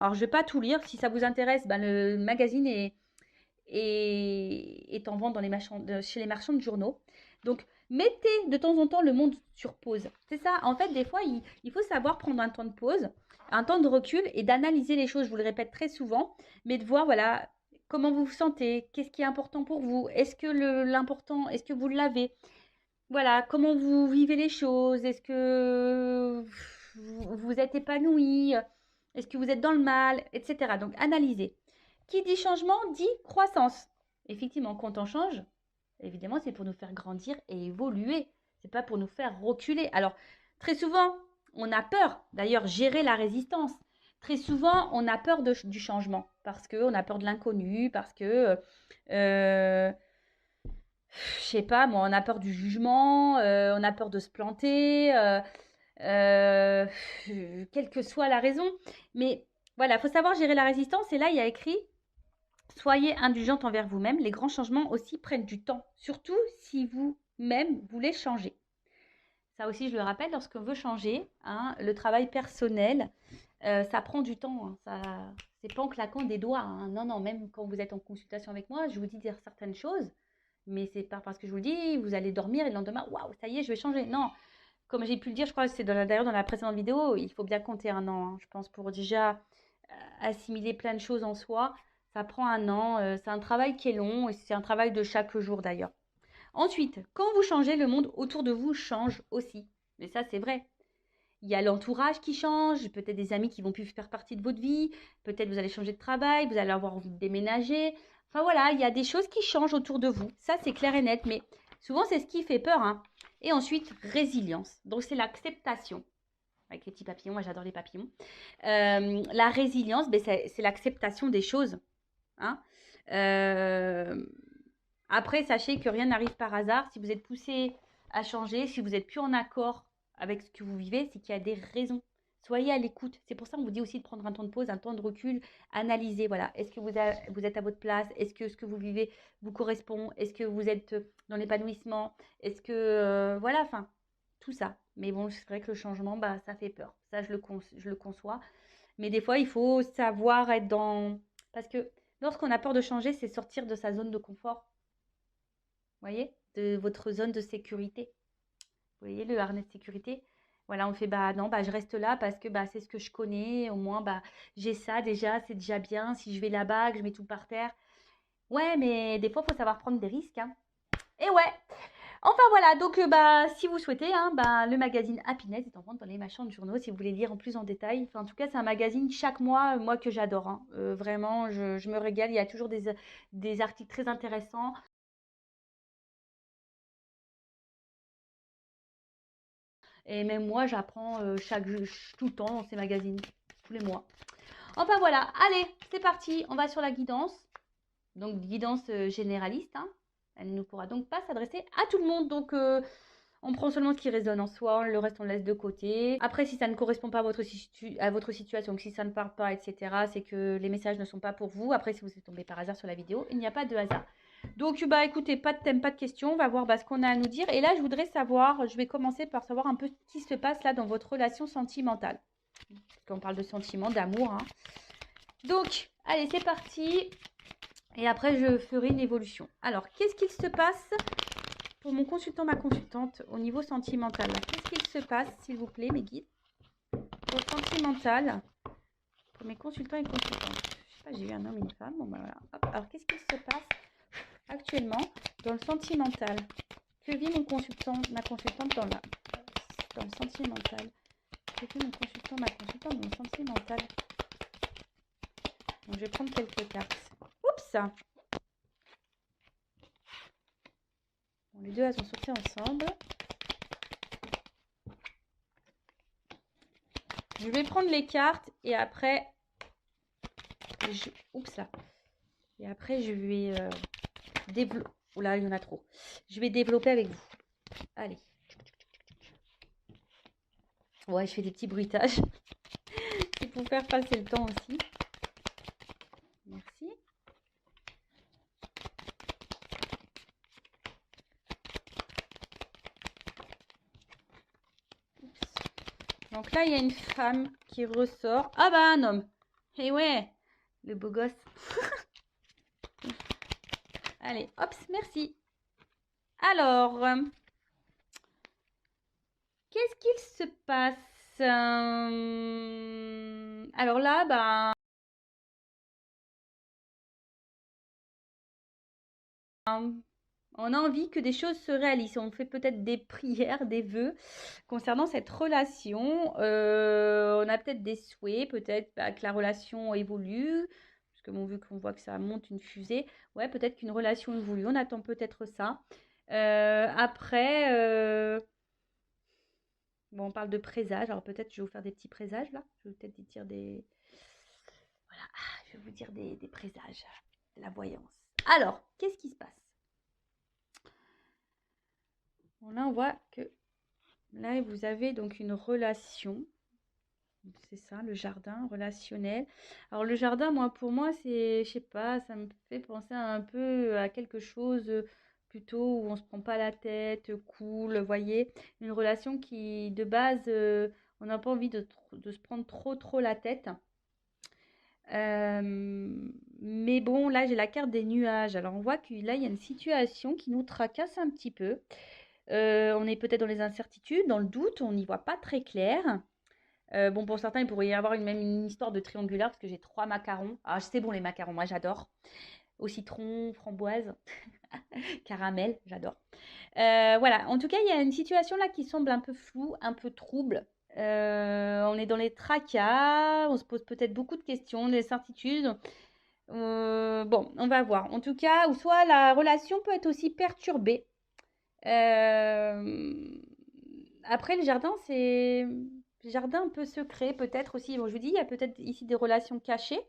Alors, je ne vais pas tout lire. Si ça vous intéresse, ben, le magazine est en vente dans chez les marchands de journaux. Donc, mettez de temps en temps le monde sur pause. C'est ça. En fait, des fois, il faut savoir prendre un temps de pause, un temps de recul et d'analyser les choses. Je vous le répète très souvent, mais de voir, voilà, comment vous vous sentez, qu'est-ce qui est important pour vous, est-ce que l'important, est-ce que vous l'avez, voilà, comment vous vivez les choses, est-ce que vous êtes épanoui, est-ce que vous êtes dans le mal, etc. Donc, analysez. Qui dit changement dit croissance. Effectivement, quand on change, évidemment, c'est pour nous faire grandir et évoluer. C'est pas pour nous faire reculer. Alors, très souvent, on a peur. D'ailleurs, gérer la résistance. Très souvent, on a peur du changement parce qu'on a peur de l'inconnu, parce que, je sais pas, moi, on a peur du jugement, on a peur de se planter, euh, quelle que soit la raison. Mais voilà, il faut savoir gérer la résistance. Et là, il y a écrit soyez indulgente envers vous-même. Les grands changements aussi prennent du temps, surtout si vous-même voulez changer. Ça aussi, je le rappelle, lorsqu'on veut changer, hein, le travail personnel, ça prend du temps. Hein, ça, c'est pas en claquant des doigts. Hein. Non, non, même quand vous êtes en consultation avec moi, je vous dis dire certaines choses, mais c'est pas parce que je vous le dis, vous allez dormir et le lendemain, waouh, ça y est, je vais changer. Non, comme j'ai pu le dire, je crois que c'est d'ailleurs dans la précédente vidéo, il faut bien compter un an, hein, je pense, pour déjà assimiler plein de choses en soi. Ça prend un an, c'est un travail qui est long et c'est un travail de chaque jour d'ailleurs. Ensuite, quand vous changez, le monde autour de vous change aussi. Mais ça, c'est vrai. Il y a l'entourage qui change, peut-être des amis qui vont plus faire partie de votre vie, peut-être vous allez changer de travail, vous allez avoir envie de déménager. Enfin voilà, il y a des choses qui changent autour de vous. Ça, c'est clair et net, mais souvent, c'est ce qui fait peur. Hein. Et ensuite, résilience. Donc, c'est l'acceptation. Avec les petits papillons, moi j'adore les papillons. La résilience, ben, c'est l'acceptation des choses. Hein. Euh, Après, sachez que rien n'arrive par hasard. Si vous êtes poussé à changer, si vous n'êtes plus en accord avec ce que vous vivez, c'est qu'il y a des raisons. Soyez à l'écoute. C'est pour ça qu'on vous dit aussi de prendre un temps de pause, un temps de recul, analyser. Voilà. Est-ce que vous êtes à votre place? Est-ce que ce que vous vivez vous correspond? Est-ce que vous êtes dans l'épanouissement? Est-ce que. Voilà, enfin, tout ça. Mais bon, c'est vrai que le changement, bah, ça fait peur. Ça, je le conçois. Mais des fois, il faut savoir être dans. Parce que lorsqu'on a peur de changer, c'est sortir de sa zone de confort voyez, de votre zone de sécurité. Vous voyez le harnais de sécurité? Voilà, on fait bah non, bah je reste là parce que bah c'est ce que je connais, au moins bah j'ai ça déjà, c'est déjà bien. Si je vais là-bas, que je mets tout par terre. Ouais, mais des fois, il faut savoir prendre des risques. Hein. Et ouais. Enfin voilà, donc bah si vous souhaitez, hein, bah, le magazine Happiness est en vente dans les marchands de journaux si vous voulez lire en plus en détail. Enfin, en tout cas, c'est un magazine chaque mois, moi que j'adore. Hein. Vraiment, je me régale. Il y a toujours des articles très intéressants. Et même moi, j'apprends tout le temps dans ces magazines, tous les mois. Enfin voilà, allez, c'est parti, on va sur la guidance. Donc guidance généraliste. Hein. Elle ne pourra donc pas s'adresser à tout le monde. Donc on prend seulement ce qui résonne en soi, le reste on laisse de côté. Après, si ça ne correspond pas à votre situation, si ça ne parle pas, etc., c'est que les messages ne sont pas pour vous. Après, si vous êtes tombé par hasard sur la vidéo, il n'y a pas de hasard. Donc, bah, écoutez, pas de thème, pas de question. On va voir bah, ce qu'on a à nous dire. Et là, je voudrais savoir, je vais commencer par savoir un peu ce qui se passe là dans votre relation sentimentale. Parce qu'on parle de sentiments, d'amour. Hein. Donc, allez, c'est parti. Et après, je ferai une évolution. Alors, qu'est-ce qu'il se passe pour mon consultant, ma consultante, au niveau sentimental? Qu'est-ce qu'il se passe, s'il vous plaît, mes guides, pour le sentimental, pour mes consultants et consultantes? Je sais pas, j'ai eu un homme et une femme. Bon, bah voilà. Hop. Alors, qu'est-ce qu'il se passe actuellement dans le sentimental? Que vit mon consultant, ma consultante dans le sentimental? Que vit mon consultant, ma consultante dans le sentimental? Donc, je vais prendre quelques cartes. Oups! Bon, les deux, elles sont sorties ensemble. Je vais prendre les cartes et après... Oups là. Et après, je vais développer... Oh là, il y en a trop. Je vais développer avec vous. Allez. Ouais, je fais des petits bruitages. C'est pour faire passer le temps aussi. Merci. Oups. Donc là, il y a une femme qui ressort. Ah bah, un homme. Et ouais, le beau gosse. Allez, hop, merci. Alors, qu'est-ce qu'il se passe? Alors là, ben, on a envie que des choses se réalisent. On fait peut-être des prières, des vœux concernant cette relation. On a peut-être des souhaits, peut-être bah, que la relation évolue. Parce que bon, vu qu'on voit que ça monte une fusée, ouais, peut-être qu'une relation évolue. On attend peut-être ça. Après, bon, on parle de présages. Alors peut-être je vais vous faire des petits présages là. Je vais peut-être vous dire des. Voilà, je vais vous dire des présages, de la voyance. Alors, qu'est-ce qui se passe? Bon, là, on voit que là, vous avez donc une relation. C'est ça, le jardin relationnel. Alors, le jardin, moi, pour moi, c'est, je sais pas, ça me fait penser un peu à quelque chose plutôt où on se prend pas la tête, cool, vous voyez. Une relation qui, de base, on n'a pas envie de se prendre trop la tête. Mais bon, là, j'ai la carte des nuages. Alors, on voit que là, il y a une situation qui nous tracasse un petit peu. On est peut-être dans les incertitudes, dans le doute, on n'y voit pas très clair. Bon, pour certains, il pourrait y avoir même une histoire de triangulaire parce que j'ai 3 macarons. Ah, c'est bon les macarons, moi j'adore. Au citron, framboise, caramel, j'adore. Voilà, en tout cas, il y a une situation là qui semble un peu floue, un peu trouble. On est dans les tracas, on se pose peut-être beaucoup de questions, des incertitudes. Bon, on va voir. En tout cas, ou soit la relation peut être aussi perturbée. Après, le jardin, c'est jardin un peu secret, peut-être aussi. Bon, je vous dis, il y a peut-être ici des relations cachées.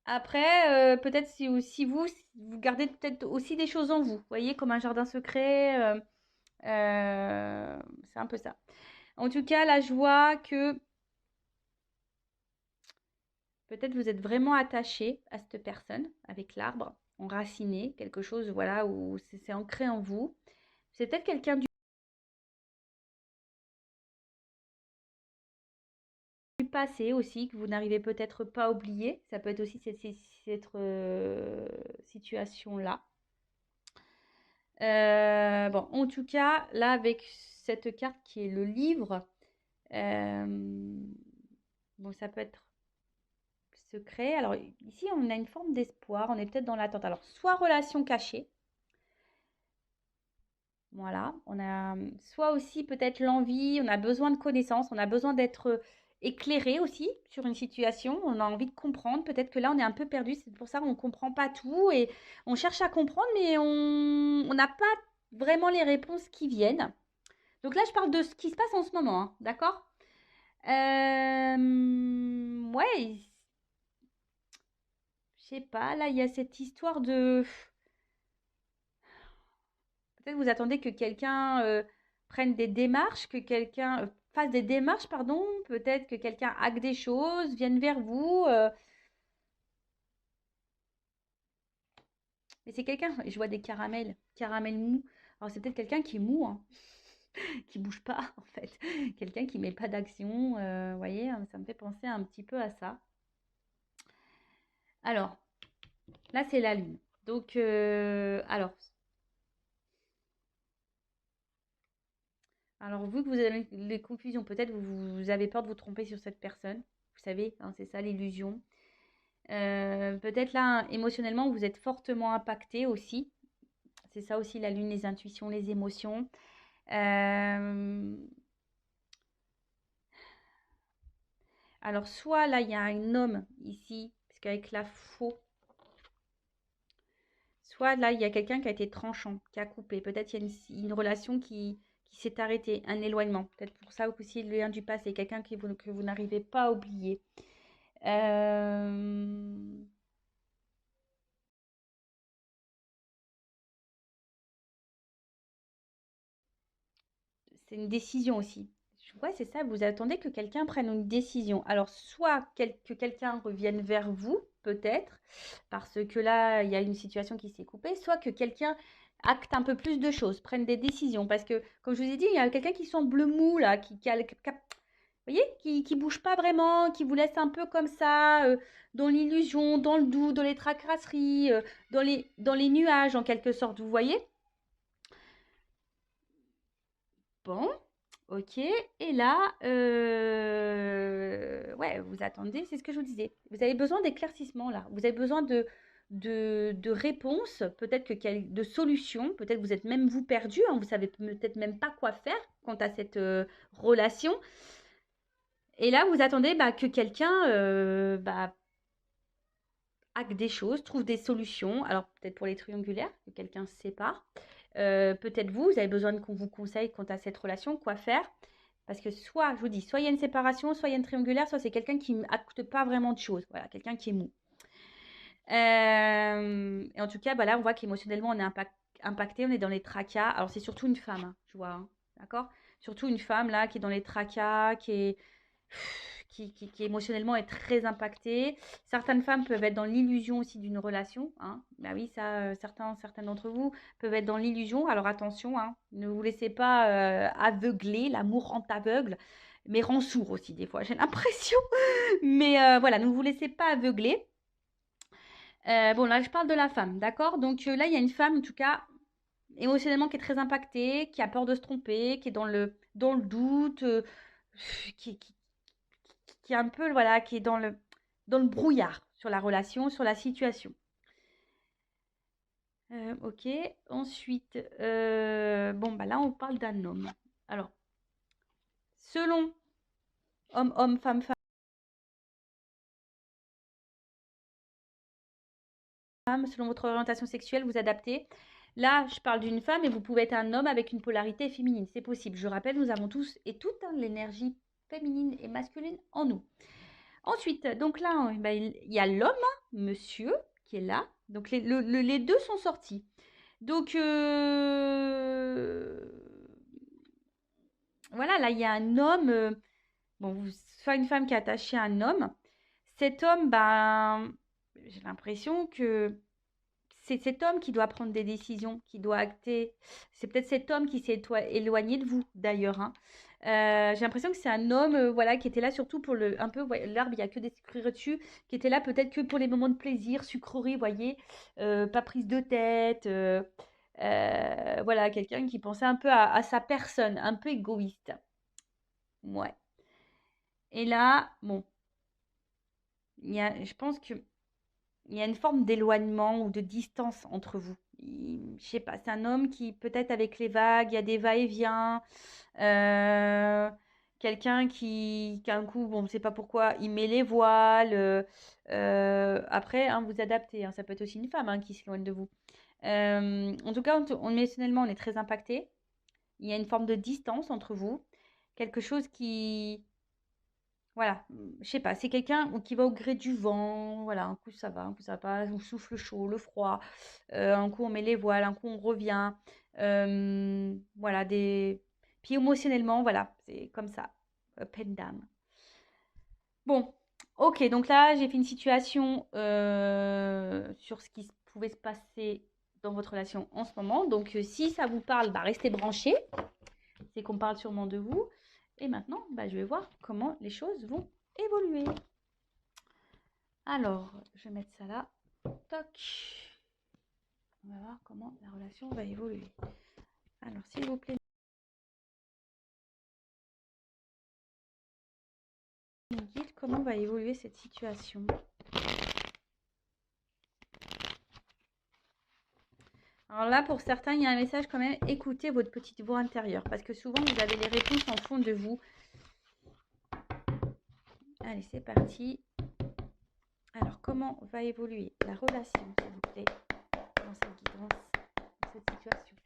Après, peut-être si vous gardez peut-être aussi des choses en vous, vous voyez, comme un jardin secret, c'est un peu ça. En tout cas, là, je vois que peut-être vous êtes vraiment attaché à cette personne avec l'arbre, enraciné, quelque chose, voilà, où c'est ancré en vous. C'est peut-être quelqu'un du passé aussi que vous n'arrivez peut-être pas à oublier. Ça peut être aussi cette situation-là. Bon, en tout cas, là, avec cette carte qui est le livre, bon, ça peut être secret. Alors, ici, on a une forme d'espoir. On est peut-être dans l'attente. Alors, soit relation cachée. Voilà, on a soit aussi peut-être l'envie, on a besoin de connaissances, on a besoin d'être éclairé aussi sur une situation, on a envie de comprendre. Peut-être que là, on est un peu perdu, c'est pour ça qu'on ne comprend pas tout et on cherche à comprendre, mais on n'a pas vraiment les réponses qui viennent. Donc là, je parle de ce qui se passe en ce moment, hein, d'accord? Ouais, je sais pas, là, il y a cette histoire de. Peut-être vous attendez que quelqu'un prenne des démarches, que quelqu'un fasse des démarches, pardon. Peut-être que quelqu'un hack des choses, vienne vers vous. Mais c'est quelqu'un, je vois des caramels, caramels mous. Alors c'est peut-être quelqu'un qui est mou, hein, qui bouge pas en fait. Quelqu'un qui met pas d'action. Vous voyez, hein, ça me fait penser un petit peu à ça. Alors, là c'est la lune. Donc, alors, vu que vous avez les confusions, peut-être vous avez peur de vous tromper sur cette personne. Vous savez, hein, c'est ça l'illusion. Peut-être là, émotionnellement, vous êtes fortement impacté aussi. C'est ça aussi la lune, les intuitions, les émotions. Euh, alors, soit là, il y a un homme ici, parce qu'avec la faux, soit là, il y a quelqu'un qui a été tranchant, qui a coupé. Peut-être il y a une relation qui s'est arrêtée, un éloignement. Peut-être pour ça aussi le lien du passé, quelqu'un que vous n'arrivez pas à oublier. Euh, c'est une décision aussi. Ouais, c'est ça, vous attendez que quelqu'un prenne une décision. Alors, soit que quelqu'un revienne vers vous, peut-être, parce que là, il y a une situation qui s'est coupée, soit que quelqu'un acte un peu plus de choses, prenne des décisions. Parce que, comme je vous ai dit, il y a quelqu'un qui semble mou, là, qui a, vous voyez, qui bouge pas vraiment, qui vous laisse un peu comme ça, dans l'illusion, dans le doute, dans les tracasseries, dans les nuages en quelque sorte, vous voyez? Bon, ok. Et là, ouais, vous attendez, c'est ce que je vous disais. Vous avez besoin d'éclaircissement là. Vous avez besoin de réponses, peut-être de solutions. Peut-être vous êtes même vous perdu, hein, vous savez peut-être même pas quoi faire quant à cette relation. Et là, vous attendez bah, que quelqu'un bah, acte des choses, trouve des solutions. Alors peut-être pour les triangulaires, que quelqu'un se sépare. Peut-être vous avez besoin qu'on vous conseille quant à cette relation, quoi faire. Parce que soit, je vous dis, soit il y a une séparation, soit il y a une triangulaire, soit c'est quelqu'un qui n'acte pas vraiment de choses. Voilà, quelqu'un qui est mou. Et en tout cas, bah là, on voit qu'émotionnellement, on est impacté, on est dans les tracas. Alors c'est surtout une femme, hein, je vois, hein, d'accord? Surtout une femme là qui est dans les tracas, qui émotionnellement est très impactée. Certaines femmes peuvent être dans l'illusion aussi d'une relation, hein. Bah oui, ça, certains d'entre vous peuvent être dans l'illusion. Alors attention, hein, ne vous laissez pas aveugler. L'amour rend aveugle, mais rend sourd aussi des fois, j'ai l'impression. Mais voilà, ne vous laissez pas aveugler. Bon, là, je parle de la femme, d'accord? Donc là, il y a une femme, en tout cas, émotionnellement, qui est très impactée, qui a peur de se tromper, qui est dans le doute, qui, qui, qui est un peu, voilà, qui est dans le brouillard sur la relation, sur la situation. Ok. Ensuite, bon, bah là, on parle d'un homme. Alors, selon homme, femme, femme, selon votre orientation sexuelle, vous adaptez. Là, je parle d'une femme et vous pouvez être un homme avec une polarité féminine. C'est possible. Je rappelle, nous avons tous et toutes hein, l'énergie féminine et masculine en nous. Ensuite, donc là, ben, il y a l'homme, hein, monsieur, qui est là. Donc les deux sont sortis. Donc voilà, là, il y a un homme, bon, soit une femme qui est attachée à un homme. Cet homme, ben, j'ai l'impression que c'est cet homme qui doit prendre des décisions, qui doit acter. C'est peut-être cet homme qui s'est éloigné de vous, d'ailleurs, hein. J'ai l'impression que c'est un homme, voilà, qui était là surtout pour un peu, ouais, l'arbre, il n'y a que des sucreries dessus, qui était là peut-être que pour les moments de plaisir, sucreries, voyez, pas prise de tête, voilà, quelqu'un qui pensait un peu à sa personne, un peu égoïste. Ouais. Et là, bon, je pense que il y a une forme d'éloignement ou de distance entre vous. Je sais pas, c'est un homme qui, peut-être avec les vagues, il y a des va-et-vient. euh, Quelqu'un qui, un coup, bon, on ne sait pas pourquoi, il met les voiles. Après, hein, vous adaptez, hein, ça peut être aussi une femme hein, qui s'éloigne de vous. En tout cas, émotionnellement, on est très impacté. Il y a une forme de distance entre vous. Quelque chose qui, voilà, je sais pas, c'est quelqu'un qui va au gré du vent, voilà, un coup ça va, un coup ça va pas, on souffle chaud, le froid, un coup on met les voiles, un coup on revient, voilà, puis émotionnellement, voilà, c'est comme ça, up and down. Bon, ok, donc là j'ai fait une situation sur ce qui pouvait se passer dans votre relation en ce moment, donc si ça vous parle, bah, restez branchés, c'est qu'on parle sûrement de vous. Et maintenant, bah, je vais voir comment les choses vont évoluer. Alors, je vais mettre ça là. Toc. On va voir comment la relation va évoluer. Alors, s'il vous plaît, guide, comment va évoluer cette situation? Alors là, pour certains, il y a un message quand même. Écoutez votre petite voix intérieure. Parce que souvent, vous avez les réponses en fond de vous. Allez, c'est parti. Alors, comment va évoluer la relation, s'il vous plaît, dans cette guidance, dans cette situation?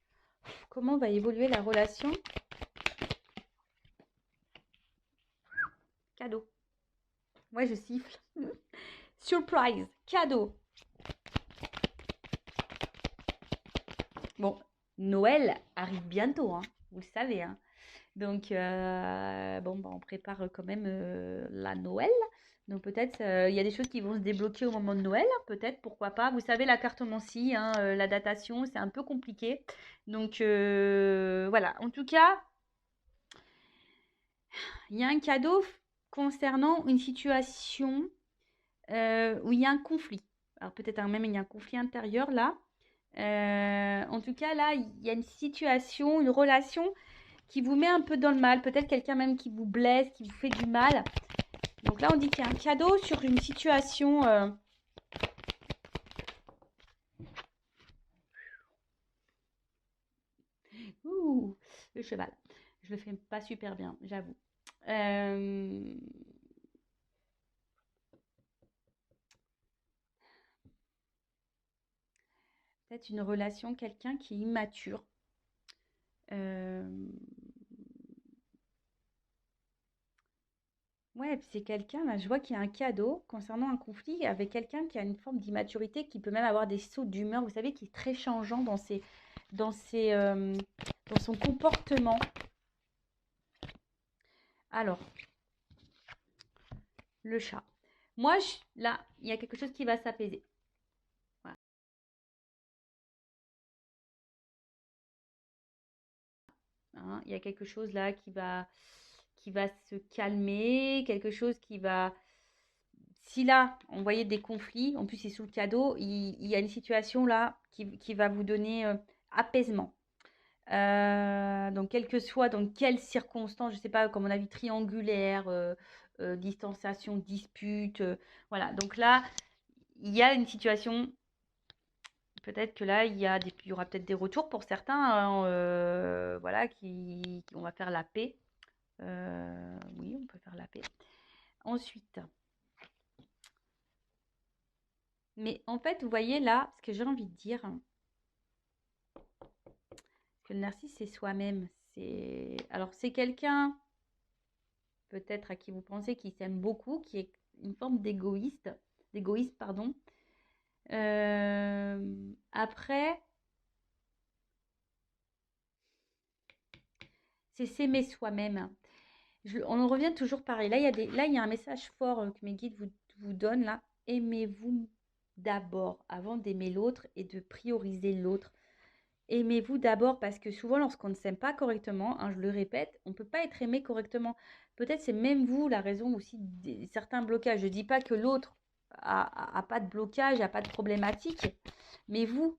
Comment va évoluer la relation? Cadeau. Moi, je siffle. Surprise. Cadeau. Bon, Noël arrive bientôt, hein, vous le savez, hein. Donc, bon, bah, on prépare quand même la Noël. Donc, peut-être, il y a des choses qui vont se débloquer au moment de Noël, hein, peut-être, pourquoi pas. Vous savez, la cartomancie, hein, la datation, c'est un peu compliqué. Donc, voilà. En tout cas, Il y a un cadeau concernant une situation où il y a un conflit. Alors peut-être même il y a un conflit intérieur là. En tout cas, là, il y a une situation, une relation qui vous met un peu dans le mal. Peut-être quelqu'un même qui vous blesse, qui vous fait du mal. Donc là, on dit qu'il y a un cadeau sur une situation. Ouh, le cheval. Je le fais pas super bien, j'avoue. Euh, Peut-être une relation, quelqu'un qui est immature. Euh, Ouais, puis c'est quelqu'un, là, je vois qu'il y a un cadeau concernant un conflit avec quelqu'un qui a une forme d'immaturité, qui peut même avoir des sauts d'humeur, vous savez, qui est très changeant dans ses, dans son comportement. Alors, le chat. Moi, là, il y a quelque chose qui va s'apaiser. Voilà, hein. Il y a quelque chose là qui va se calmer, quelque chose qui va... Si là, on voyait des conflits, en plus c'est sous le cadeau, il y a une situation là qui va vous donner apaisement. Donc, quelle que soit dans quelles circonstances, je ne sais pas, comme on a vu, triangulaire, distanciation, dispute, voilà. Donc là, il y a une situation, peut-être que là, il y aura peut-être des retours pour certains, hein, voilà, on va faire la paix. Oui, on peut faire la paix. Ensuite, mais en fait, vous voyez là, ce que j'ai envie de dire, que le narcisse, c'est soi-même. Alors, c'est quelqu'un peut-être à qui vous pensez qui s'aime beaucoup, qui est une forme d'égoïste, pardon. Après, c'est s'aimer soi-même. On en revient toujours pareil. Là, il y a un message fort que mes guides vous donnent là. Aimez-vous d'abord avant d'aimer l'autre et de prioriser l'autre. Aimez-vous d'abord parce que souvent, lorsqu'on ne s'aime pas correctement, hein, je le répète, on ne peut pas être aimé correctement. Peut-être c'est même vous la raison aussi de certains blocages. Je ne dis pas que l'autre a pas de blocage, a pas de problématique, mais vous.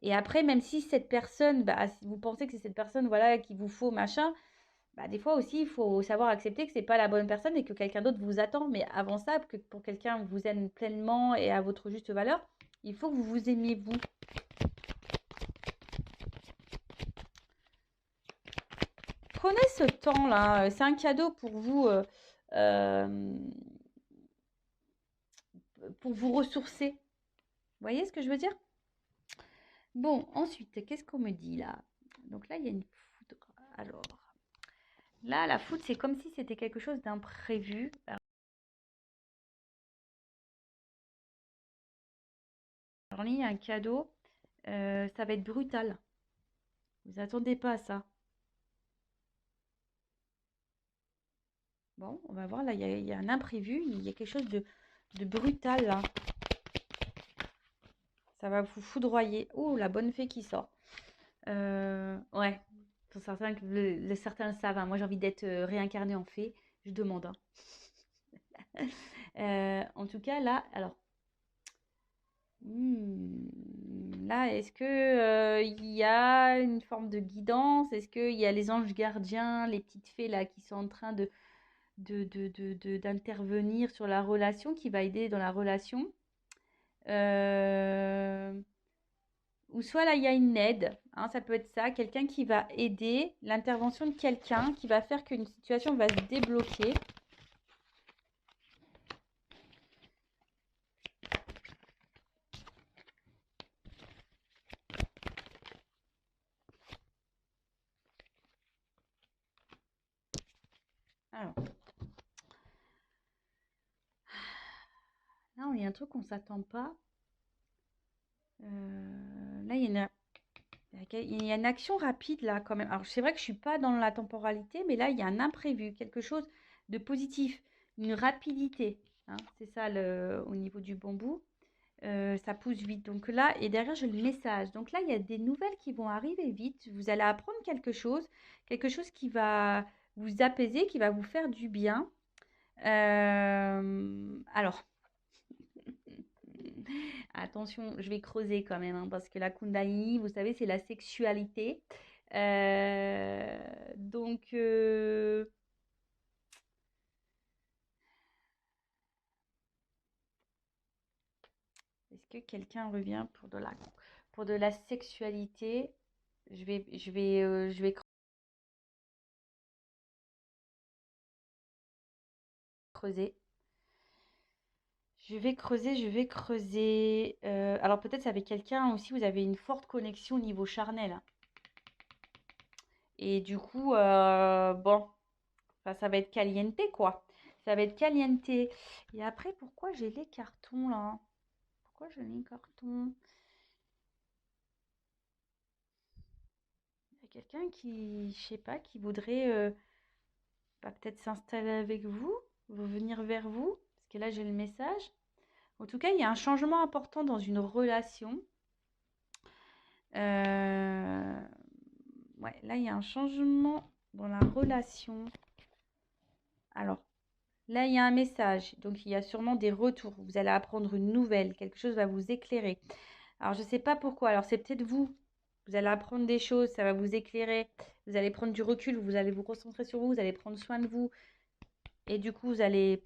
Et après, même si cette personne, bah, si vous pensez que c'est cette personne voilà, qu'il vous faut, machin, bah, des fois aussi, il faut savoir accepter que c'est pas la bonne personne et que quelqu'un d'autre vous attend. Mais avant ça, que pour quelqu'un vous aime pleinement et à votre juste valeur, il faut que vous vous aimiez vous. Prenez ce temps-là, c'est un cadeau euh, pour vous ressourcer. Vous voyez ce que je veux dire? Bon, ensuite, qu'est-ce qu'on me dit là? Donc là, il y a une foudre. Alors, là, la foudre, c'est comme si c'était quelque chose d'imprévu. Alors là, il y a un cadeau. Ça va être brutal. Vous attendez pas à ça. Bon, on va voir. Là, il y a un imprévu. Il y a quelque chose de brutal là. Ça va vous foudroyer. Oh, la bonne fée qui sort. Ouais, pour certains, certains le savent, hein. Moi, j'ai envie d'être réincarnée en fée. Je demande, hein. En tout cas, là, alors, là, est-ce que il y a une forme de guidance? Est-ce qu'il y a les anges gardiens, les petites fées là qui sont en train d'intervenir sur la relation, qui va aider dans la relation? Euh, Ou soit là, il y a une aide, hein, ça peut être ça, quelqu'un qui va aider, l'intervention de quelqu'un qui va faire qu'une situation va se débloquer. Alors, là, il y a un truc qu'on ne s'attend pas. Là, il y a une action rapide, là, quand même. Alors, c'est vrai que je ne suis pas dans la temporalité, mais là, il y a un imprévu, quelque chose de positif, une rapidité, hein, c'est ça au niveau du bambou. Ça pousse vite. Donc là, et derrière, j'ai le message. Donc là, il y a des nouvelles qui vont arriver vite. Vous allez apprendre quelque chose qui va vous apaiser, qui va vous faire du bien. Alors, attention, je vais creuser quand même, hein, parce que la Kundalini, vous savez, c'est la sexualité. Donc, est-ce que quelqu'un revient pour de la sexualité? Je vais creuser. Je vais creuser. Alors peut-être avec quelqu'un aussi, vous avez une forte connexion au niveau charnel. Et du coup, bon, enfin, ça va être caliente, quoi. Ça va être caliente. Et après, pourquoi j'ai les cartons là? Pourquoi j'ai les cartons? Il y a quelqu'un qui, je sais pas, qui voudrait peut-être s'installer avec vous, venir vers vous. Parce que là, j'ai le message. En tout cas, il y a un changement important dans une relation. Ouais, là, il y a un changement dans la relation. Alors, là, il y a un message. Donc, il y a sûrement des retours. Vous allez apprendre une nouvelle. Quelque chose va vous éclairer. Alors, je ne sais pas pourquoi. Alors, c'est peut-être vous. Vous allez apprendre des choses. Ça va vous éclairer. Vous allez prendre du recul. Vous allez vous concentrer sur vous. Vous allez prendre soin de vous. Et du coup, vous allez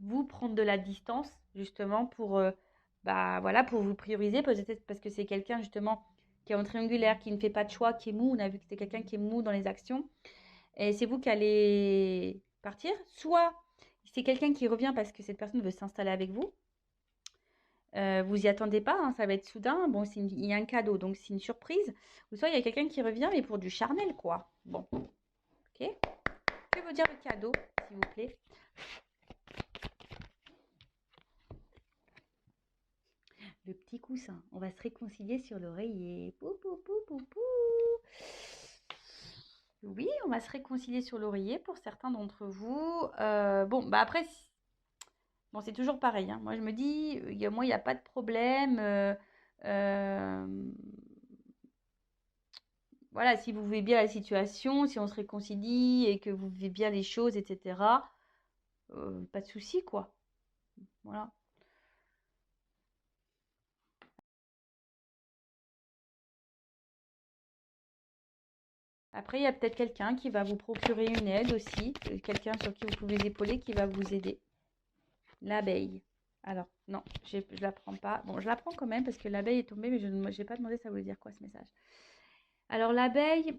vous prendre de la distance, justement, pour, bah, voilà, pour vous prioriser. Peut-être parce que c'est quelqu'un, justement, qui est en triangulaire, qui ne fait pas de choix, qui est mou. On a vu que c'est quelqu'un qui est mou dans les actions. Et c'est vous qui allez partir. Soit c'est quelqu'un qui revient parce que cette personne veut s'installer avec vous. Vous y attendez pas, hein, ça va être soudain. Bon, il y a un cadeau, donc c'est une surprise. Ou soit il y a quelqu'un qui revient, mais pour du charnel, quoi. Bon, ok. Que veut dire le cadeau, s'il vous plaît? Le petit coussin. On va se réconcilier sur l'oreiller. Pou, pou, pou, pou, pou. Oui, on va se réconcilier sur l'oreiller pour certains d'entre vous. Bon, bah après, bon, c'est toujours pareil, hein. Moi, je me dis, moi, il n'y a pas de problème. Euh, voilà, si vous vivez bien la situation, si on se réconcilie et que vous vivez bien les choses, etc., pas de souci, quoi. Voilà. Après, il y a peut-être quelqu'un qui va vous procurer une aide aussi, quelqu'un sur qui vous pouvez épauler qui va vous aider. L'abeille. Alors, non, je ne la prends pas. Bon, je la prends quand même parce que l'abeille est tombée, mais je n'ai pas demandé ça voulait dire quoi ce message. Alors, l'abeille,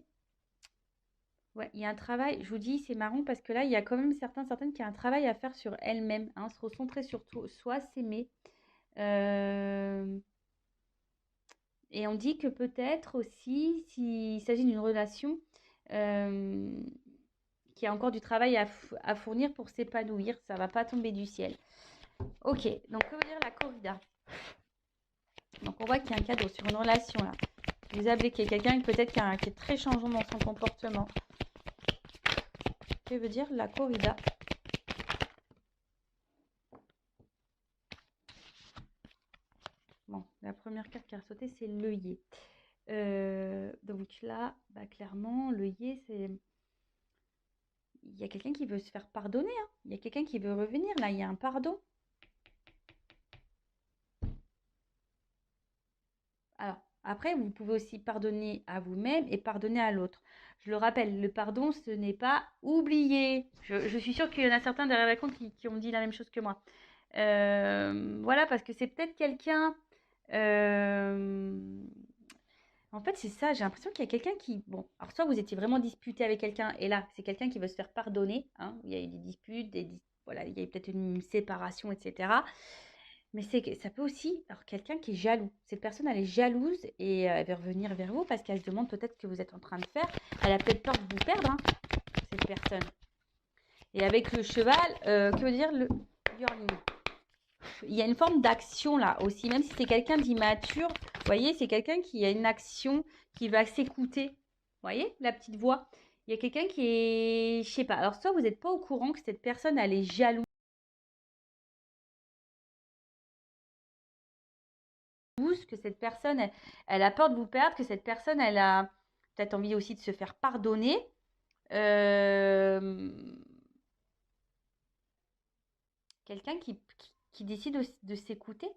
ouais, il y a un travail, je vous dis, c'est marrant parce que là, il y a quand même certaines qui ont un travail à faire sur elles-mêmes, hein, se recentrer sur tout, soit s'aimer. Et on dit que peut-être aussi, s'il s'agit d'une relation euh, qui a encore du travail à fournir pour s'épanouir, ça ne va pas tomber du ciel. Ok, donc que veut dire la corrida? Donc on voit qu'il y a un cadeau sur une relation là. Vous appelez qu'il y a quelqu'un peut-être qui est très changeant dans son comportement. Que veut dire la corrida? Bon, la première carte qui a sauté, c'est l'œillet. Donc là, bah, clairement, l'œillet, c'est... Il y a quelqu'un qui veut se faire pardonner, hein. Il y a quelqu'un qui veut revenir, là, il y a un pardon. Alors, après, vous pouvez aussi pardonner à vous-même et pardonner à l'autre. Je le rappelle, le pardon, ce n'est pas oublier. Je suis sûre qu'il y en a certains derrière la compte qui ont dit la même chose que moi. Voilà, parce que c'est peut-être quelqu'un... En fait, c'est ça, j'ai l'impression qu'il y a quelqu'un qui... Bon, alors soit vous étiez vraiment disputé avec quelqu'un, et là, c'est quelqu'un qui veut se faire pardonner, hein. Il y a eu des disputes, voilà, il y a eu peut-être une séparation, etc. Mais ça peut aussi, alors quelqu'un qui est jaloux. Cette personne, elle est jalouse et elle veut revenir vers vous parce qu'elle se demande peut-être ce que vous êtes en train de faire. Elle a peut-être peur de vous perdre, hein, cette personne. Et avec le cheval, que veut dire le yearning? Il y a une forme d'action là aussi, même si c'est quelqu'un d'immature. Vous voyez, c'est quelqu'un qui a une action qui va s'écouter. Vous voyez, la petite voix. Il y a quelqu'un qui est, je sais pas. Alors soit vous n'êtes pas au courant que cette personne, elle est jalouse, que cette personne, elle a peur de vous perdre, que cette personne, elle a peut-être envie aussi de se faire pardonner. Euh, Quelqu'un qui décide de s'écouter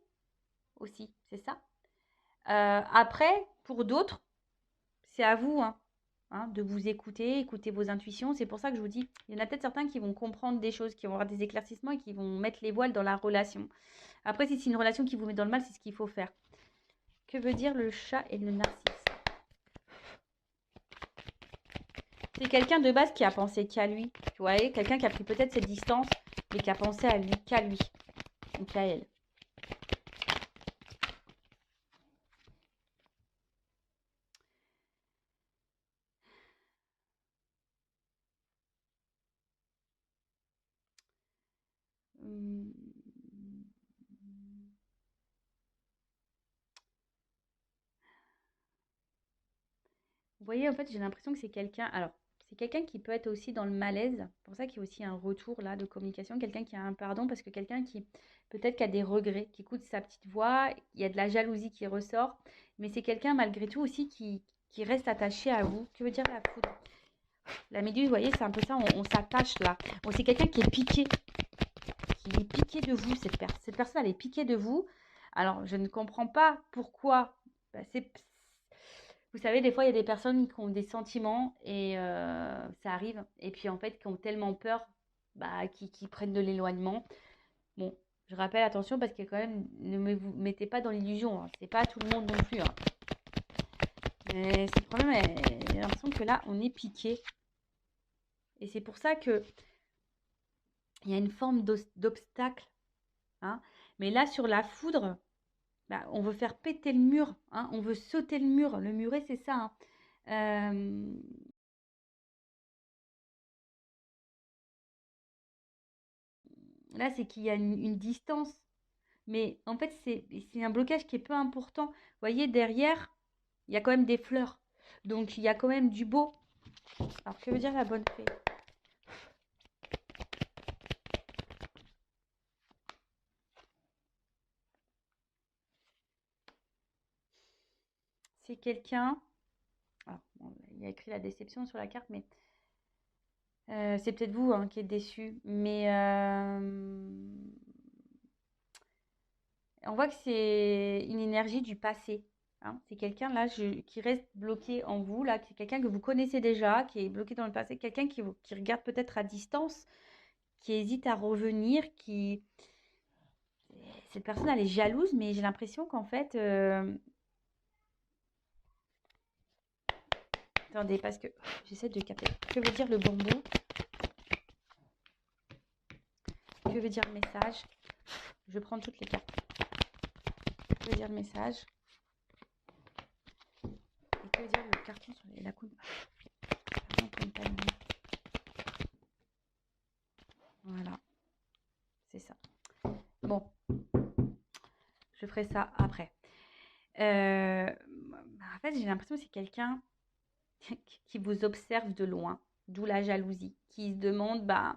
aussi, c'est ça. Après, pour d'autres, c'est à vous, hein, de vous écouter, écouter vos intuitions. C'est pour ça que je vous dis, il y en a peut-être certains qui vont comprendre des choses, qui vont avoir des éclaircissements et qui vont mettre les voiles dans la relation. Après, si c'est une relation qui vous met dans le mal, c'est ce qu'il faut faire. Que veut dire le chat et le narcisse? C'est quelqu'un de base qui a pensé qu'à lui. Vous voyez, quelqu'un qui a pris peut-être cette distance, mais qui a pensé à lui, qu'à lui, ou qu'à elle. Hum. Vous voyez, en fait, j'ai l'impression que c'est quelqu'un. Alors, c'est quelqu'un qui peut être aussi dans le malaise. C'est pour ça qu'il y a aussi un retour là de communication. Quelqu'un qui a un pardon, parce que quelqu'un qui peut-être qui a des regrets, qui écoute sa petite voix. Il y a de la jalousie qui ressort. Mais c'est quelqu'un malgré tout aussi qui reste attaché à vous. Que veut dire la foudre? La méduse, vous voyez, c'est un peu ça. On s'attache là. Bon, c'est quelqu'un qui est piqué. Qui est piqué de vous. Cette personne, elle est piquée de vous. Alors, je ne comprends pas pourquoi. Bah, vous savez, des fois, il y a des personnes qui ont des sentiments et ça arrive. Et puis, en fait, qui ont tellement peur, bah, qui prennent de l'éloignement. Bon, je rappelle, attention, parce que quand même, ne vous mettez pas dans l'illusion, hein. C'est pas tout le monde non plus, hein. Mais c'est le problème, j'ai l'impression que là, on est piqué. Et c'est pour ça que il y a une forme d'obstacle, hein. Mais là, sur la foudre, bah, on veut faire péter le mur, hein. On veut sauter le mur. Le muret, c'est ça, hein. Là, c'est qu'il y a une distance. Mais en fait, c'est un blocage qui est peu important. Vous voyez, derrière, il y a quand même des fleurs. Donc, il y a quand même du beau. Alors, que veut dire la bonne fée? C'est quelqu'un. Alors, bon, il y a écrit la déception sur la carte, mais c'est peut-être vous, hein, qui êtes déçu. Mais on voit que c'est une énergie du passé, hein. C'est quelqu'un là qui reste bloqué en vous, là, c'est quelqu'un que vous connaissez déjà, qui est bloqué dans le passé, quelqu'un qui regarde peut-être à distance, qui hésite à revenir, qui... Cette personne, elle est jalouse, mais j'ai l'impression qu'en fait... Attendez, parce que j'essaie de capter. Que veut dire le bambou? Que veut dire le message? Je vais prendre toutes les cartes. Que veut dire le message? Et que veut dire le carton sur la coupe? Voilà, c'est ça. Bon, je ferai ça après. En fait, j'ai l'impression que c'est quelqu'un qui vous observe de loin, d'où la jalousie, qui se demande, bah,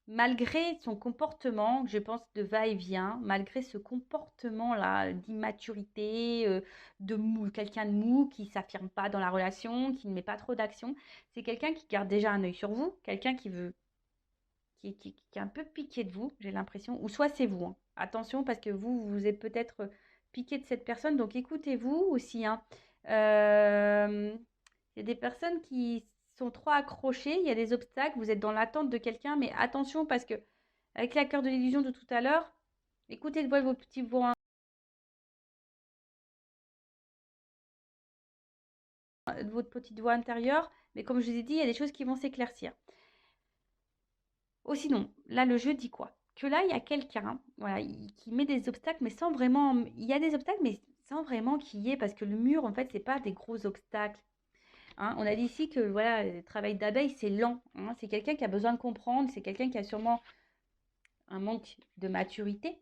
malgré son comportement, je pense, de va-et-vient, malgré ce comportement-là d'immaturité, de mou, quelqu'un de mou qui ne s'affirme pas dans la relation, qui ne met pas trop d'action, c'est quelqu'un qui garde déjà un œil sur vous, quelqu'un qui veut, qui est un peu piqué de vous, j'ai l'impression, ou soit c'est vous, hein. Attention, parce que vous êtes peut-être piqué de cette personne, donc écoutez-vous aussi, hein. Euh, Il y a des personnes qui sont trop accrochées, il y a des obstacles, vous êtes dans l'attente de quelqu'un, mais attention parce que avec la cœur de l'illusion de tout à l'heure, écoutez de vos petits voix, de votre petite voix intérieure, mais comme je vous ai dit, il y a des choses qui vont s'éclaircir. Oh, sinon, là, le jeu dit quoi? Que là, il y a quelqu'un, voilà, qui met des obstacles, mais sans vraiment. Il y a des obstacles, mais sans vraiment qu'il y ait, parce que le mur, en fait, c'est pas des gros obstacles, hein. On a dit ici que voilà, le travail d'abeille, c'est lent, hein. C'est quelqu'un qui a besoin de comprendre, c'est quelqu'un qui a sûrement un manque de maturité,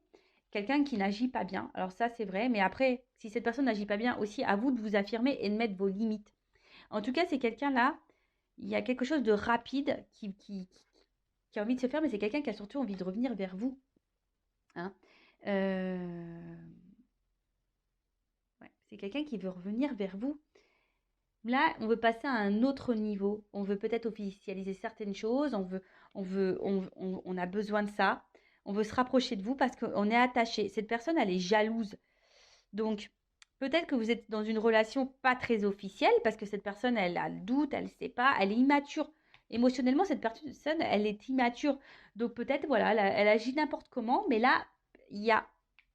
quelqu'un qui n'agit pas bien. Alors ça, c'est vrai, mais après, si cette personne n'agit pas bien, aussi à vous de vous affirmer et de mettre vos limites. En tout cas, c'est quelqu'un là, il y a quelque chose de rapide qui a envie de se faire, mais c'est quelqu'un qui a surtout envie de revenir vers vous, hein. Euh, ouais, c'est quelqu'un qui veut revenir vers vous. Là, on veut passer à un autre niveau. On veut peut-être officialiser certaines choses. On a besoin de ça. On veut se rapprocher de vous parce qu'on est attaché. Cette personne, elle est jalouse. Donc, peut-être que vous êtes dans une relation pas très officielle parce que cette personne, elle a le doute, elle ne sait pas, elle est immature. Émotionnellement, cette personne, elle est immature. Donc, peut-être, voilà, elle agit n'importe comment. Mais là, il y a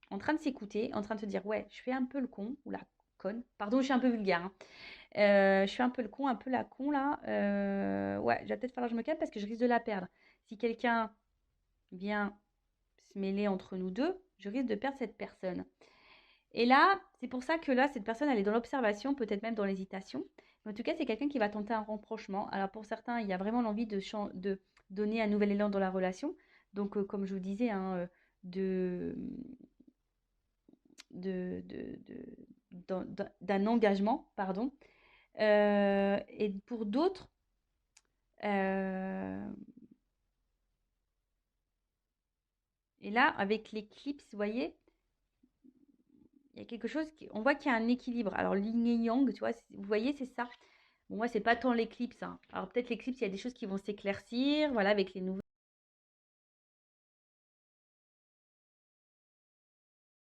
en train de s'écouter, en train de se dire, ouais, je fais un peu le con ou la conne. Pardon, je suis un peu vulgaire, hein. Je fais un peu le con, un peu la con là. Ouais, il va peut-être falloir que je me calme parce que je risque de la perdre. Si quelqu'un vient se mêler entre nous deux, je risque de perdre cette personne. Et là, c'est pour ça que là, cette personne, elle est dans l'observation, peut-être même dans l'hésitation. Mais en tout cas, c'est quelqu'un qui va tenter un rapprochement. Alors pour certains, il y a vraiment l'envie de donner un nouvel élan dans la relation. Donc, comme je vous disais, hein, de, d'un engagement, pardon. Et pour d'autres, euh, et là, avec l'éclipse, vous voyez, il y a quelque chose, on voit qu'il y a un équilibre. Alors, yin et yang, tu vois, vous voyez, c'est ça. Bon, moi, c'est pas tant l'éclipse, hein. Alors, peut-être l'éclipse, il y a des choses qui vont s'éclaircir, voilà, avec les nouvelles,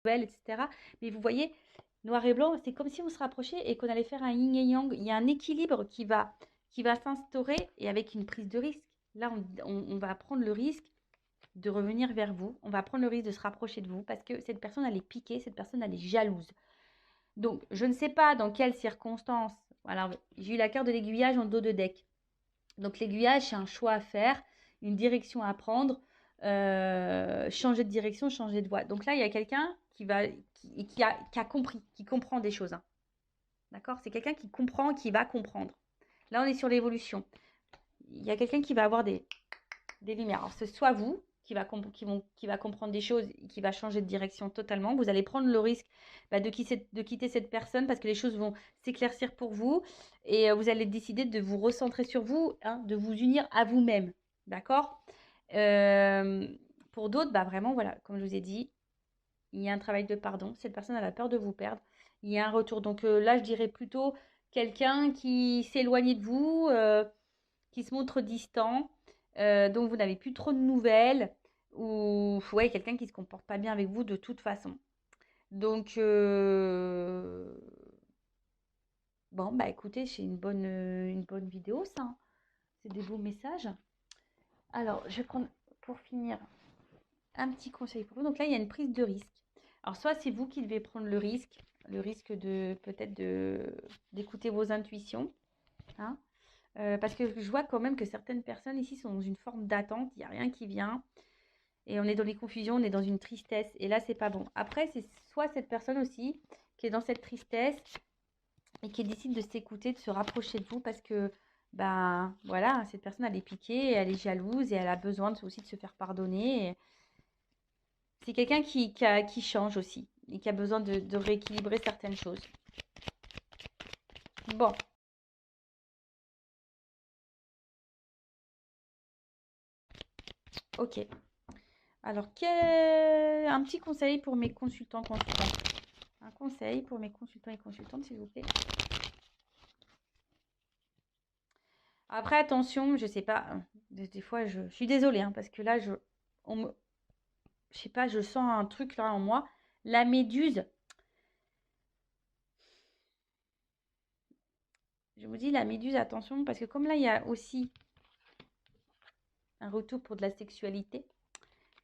etc. Mais vous voyez, noir et blanc, c'est comme si on se rapprochait et qu'on allait faire un yin et yang. Il y a un équilibre qui va s'instaurer et avec une prise de risque. Là, on va prendre le risque de revenir vers vous. On va prendre le risque de se rapprocher de vous parce que cette personne, elle est piquée, cette personne, elle est jalouse. Donc, je ne sais pas dans quelles circonstances. Voilà, j'ai eu la carte de l'aiguillage en dos de deck. Donc, l'aiguillage, c'est un choix à faire, une direction à prendre, changer de direction, changer de voie. Donc là, il y a quelqu'un qui a compris, qui comprend des choses, hein. D'accord? C'est quelqu'un qui comprend, qui va comprendre. Là, on est sur l'évolution. Il y a quelqu'un qui va avoir des lumières. Alors, c'est soit vous qui va comprendre des choses, qui va changer de direction totalement. Vous allez prendre le risque de quitter cette personne parce que les choses vont s'éclaircir pour vous et vous allez décider de vous recentrer sur vous, hein, de vous unir à vous-même. D'accord? Euh, pour d'autres, vraiment, voilà, comme je vous ai dit, il y a un travail de pardon. Cette personne, elle a peur de vous perdre. Il y a un retour. Donc là, je dirais plutôt quelqu'un qui s'éloigne de vous, qui se montre distant, dont vous n'avez plus trop de nouvelles, ou ouais, quelqu'un qui ne se comporte pas bien avec vous de toute façon. Donc, bon, écoutez, c'est une bonne vidéo, ça, hein. C'est des beaux messages. Alors, je vais prendre, pour finir, un petit conseil pour vous. Donc là, il y a une prise de risque. Alors, soit c'est vous qui devez prendre le risque de peut-être d'écouter vos intuitions, hein, parce que je vois quand même que certaines personnes ici sont dans une forme d'attente, il n'y a rien qui vient. Et on est dans les confusions, on est dans une tristesse. Et là, c'est pas bon. Après, c'est soit cette personne aussi qui est dans cette tristesse et qui décide de s'écouter, de se rapprocher de vous parce que, voilà, cette personne, elle est piquée, elle est jalouse et elle a besoin aussi de se faire pardonner. C'est quelqu'un qui change aussi et qui a besoin de rééquilibrer certaines choses. Bon, ok. Alors, un petit conseil pour mes consultants. Un conseil pour mes consultants et consultantes, s'il vous plaît. Après, attention, je sais pas, des fois, je suis désolée, hein, parce que là, je sais pas, je sens un truc là en moi. La méduse, je vous dis, la méduse, attention, parce que comme là, il y a aussi un retour pour de la sexualité,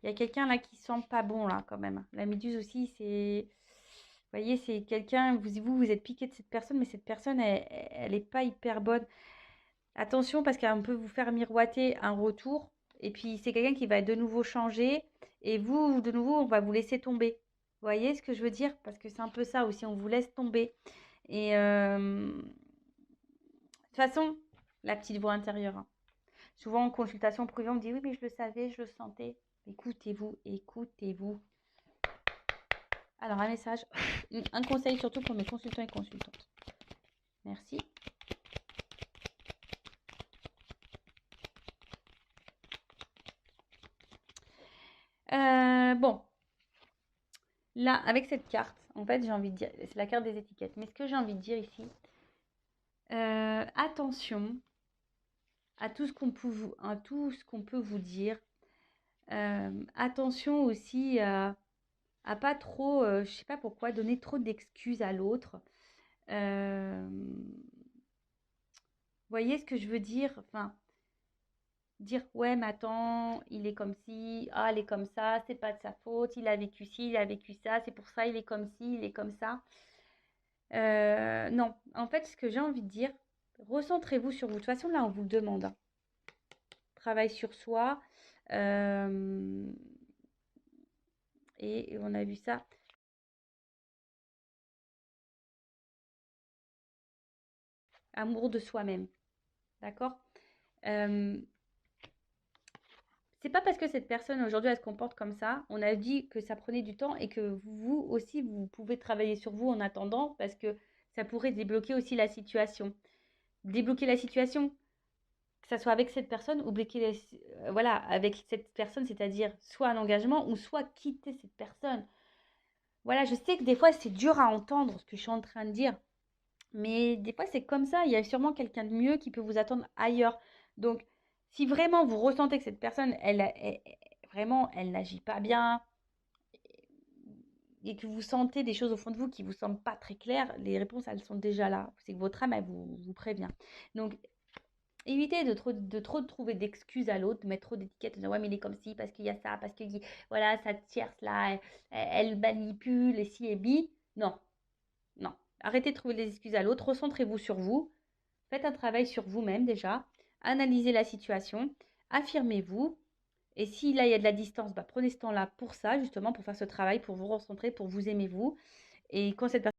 il y a quelqu'un là qui sent pas bon, là, quand même. La méduse aussi, c'est, vous voyez, c'est quelqu'un, vous êtes piqué de cette personne, mais cette personne, elle est pas hyper bonne. Attention parce qu'elle peut vous faire miroiter un retour. Et puis c'est quelqu'un qui va de nouveau changer. Et vous, de nouveau, on va vous laisser tomber. Vous voyez ce que je veux dire? Parce que c'est un peu ça aussi, on vous laisse tomber. Et de toute façon, la petite voix intérieure, hein. Souvent en consultation privée, on me dit oui, mais je le savais, je le sentais. Écoutez-vous, écoutez-vous. Alors un message, un conseil surtout pour mes consultants et consultantes. Merci. Bon, là, avec cette carte, en fait, j'ai envie de dire, c'est la carte des étiquettes. Mais ce que j'ai envie de dire ici, Attention à tout ce qu'on peut vous dire. Attention aussi à pas trop, je sais pas pourquoi, donner trop d'excuses à l'autre. Voyez ce que je veux dire? Enfin, dire ouais, mais attends, il est comme ci, ah, il est comme ça, c'est pas de sa faute, il a vécu ci, il a vécu ça, c'est pour ça, il est comme ci, il est comme ça. Non, en fait, ce que j'ai envie de dire, recentrez-vous sur vous. De toute façon, là, on vous le demande, hein. Travail sur soi. euh, et on a vu ça. Amour de soi-même. D'accord? Euh, c'est pas parce que cette personne aujourd'hui elle se comporte comme ça, on a dit que ça prenait du temps et que vous aussi vous pouvez travailler sur vous en attendant parce que ça pourrait débloquer aussi la situation. Débloquer la situation, que ça soit avec cette personne ou voilà, avec cette personne, c'est-à-dire soit un engagement ou soit quitter cette personne. Voilà, je sais que des fois c'est dur à entendre ce que je suis en train de dire, mais des fois c'est comme ça, il y a sûrement quelqu'un de mieux qui peut vous attendre ailleurs. Donc, si vraiment vous ressentez que cette personne, vraiment, elle n'agit pas bien et que vous sentez des choses au fond de vous qui vous semblent pas très claires, les réponses, elles sont déjà là. C'est que votre âme, elle vous prévient. Donc, évitez de trop trouver d'excuses à l'autre, de mettre trop d'étiquettes, de dire ouais, mais il est comme ci, parce qu'il y a ça, parce que voilà, cette tierce-là, elle manipule, et si et bi. Non, non. Arrêtez de trouver des excuses à l'autre, recentrez-vous sur vous, faites un travail sur vous-même déjà, analysez la situation, affirmez-vous, et si là il y a de la distance, bah, prenez ce temps-là pour ça, justement, pour faire ce travail, pour vous recentrer, pour vous aimer vous. Et quand cette personne